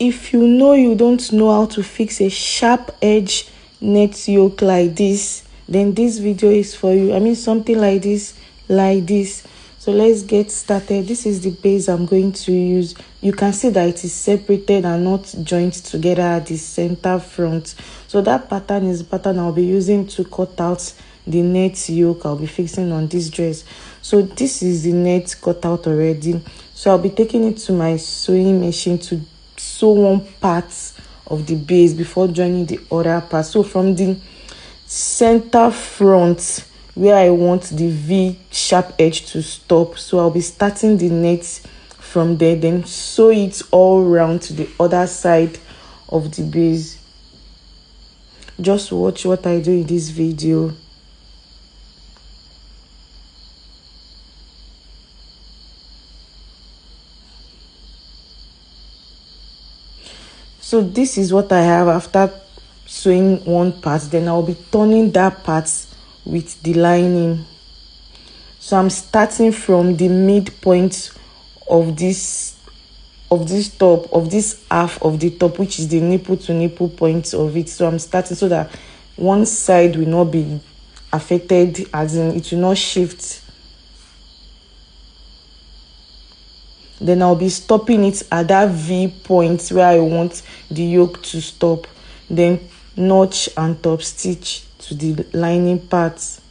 if you know you don't know how to fix a sharp edge net yoke like this, then this video is for you. I mean, something like this. So let's get started. This is the base I'm going to use. You can see that it is separated and not joined together at the center front. So that pattern is the pattern I'll be using to cut out the net yoke I'll be fixing on this dress. So this is the net cut out already. So I'll be taking it to my sewing machine to sew one part of the base before joining the other part. So from the center front where I want the V sharp edge to stop, so I'll be starting the net from there, then sew it all around to the other side of the base. Just watch what I do in this video. So this is what I have after sewing one part. Then I'll be turning that part with the lining. So I'm starting from the midpoint of this top, of this half of the top, which is the nipple to nipple point of it. So I'm starting so that one side will not be affected, as in it will not shift. Then I'll be stopping it at that V point where I want the yoke to stop. Then notch and top stitch to the lining parts.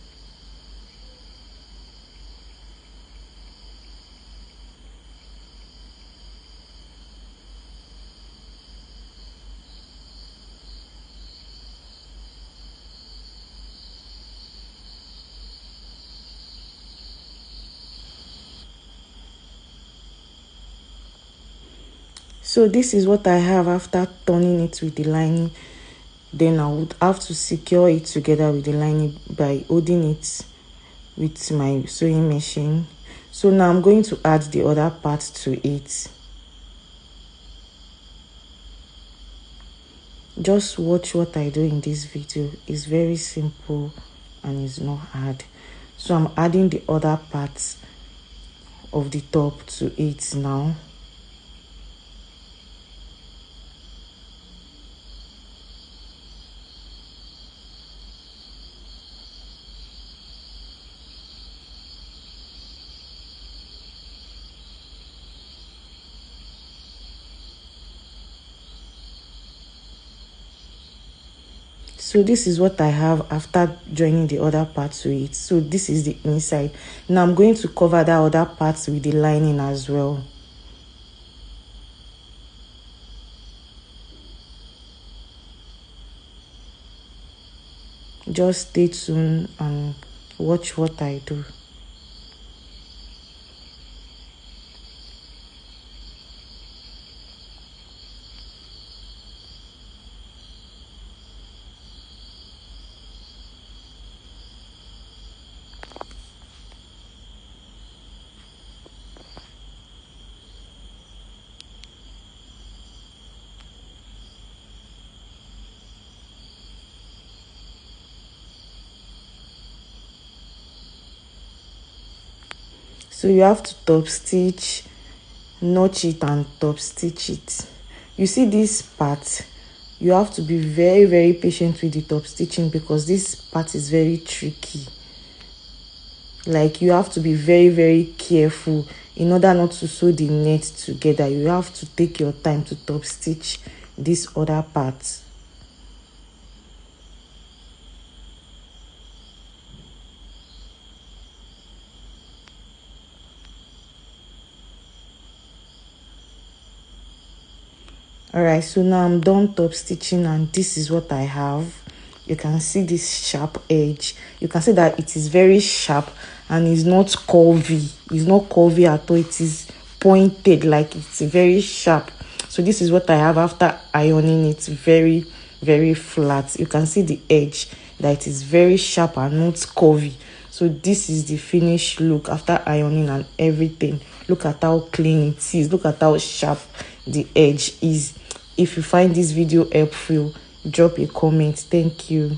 So this is what I have after turning it with the lining. Then I would have to secure it together with the lining by holding it with my sewing machine. So now I'm going to add the other part to it. Just watch what I do in this video. It's very simple and it's not hard. So I'm adding the other parts of the top to it now. So this is what I have after joining the other part to it. So this is the inside. Now I'm going to cover that other part with the lining as well. Just stay tuned and watch what I do. So you have to top stitch, notch it and top stitch it. You see this part, you have to be very, very patient with the top stitching because this part is very tricky. Like you have to be very, very careful in order not to sew the net together. You have to take your time to top stitch this other part. Alright, so now I'm done top stitching and this is what I have. You can see this sharp edge. You can see that it is very sharp and it's not curvy. It's not curvy at all. It is pointed, like it's very sharp. So this is what I have after ironing it. Very, very flat. You can see the edge, that it is very sharp and not curvy. So this is the finished look after ironing and everything. Look at how clean it is. Look at how sharp the edge is. If you find this video helpful, drop a comment. Thank you.